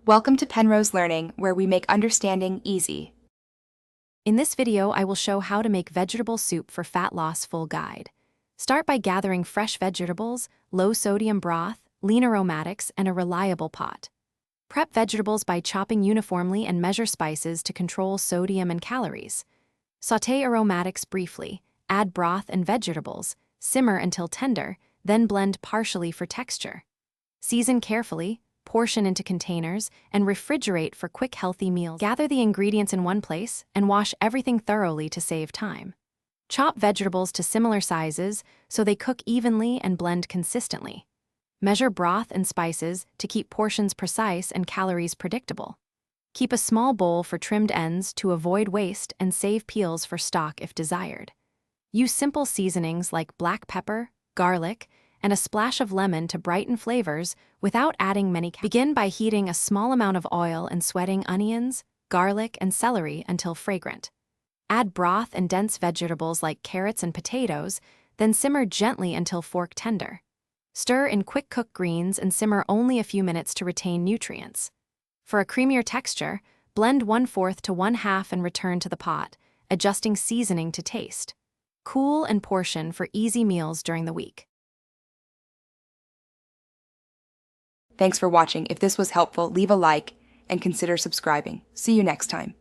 Welcome to Penrose Learning, where we make understanding easy. In this video, I will show how to make vegetable soup for fat loss full guide. Start by gathering fresh vegetables, low-sodium broth, lean aromatics, and a reliable pot. Prep vegetables by chopping uniformly and measure spices to control sodium and calories. Sauté aromatics briefly, add broth and vegetables, simmer until tender, then blend partially for texture. Season carefully, portion into containers, and refrigerate for quick, healthy meals. Gather the ingredients in one place and wash everything thoroughly to save time. Chop vegetables to similar sizes so they cook evenly and blend consistently. Measure broth and spices to keep portions precise and calories predictable. Keep a small bowl for trimmed ends to avoid waste and save peels for stock if desired. Use simple seasonings like black pepper, garlic, and a splash of lemon to brighten flavors without adding many calories. Begin by heating a small amount of oil and sweating onions, garlic, and celery until fragrant. Add broth and dense vegetables like carrots and potatoes, then simmer gently until fork tender. Stir in quick-cook greens and simmer only a few minutes to retain nutrients. For a creamier texture, blend 1/4 to 1/2 and return to the pot, adjusting seasoning to taste. Cool and portion for easy meals during the week. Thanks for watching. If this was helpful, leave a like and consider subscribing. See you next time.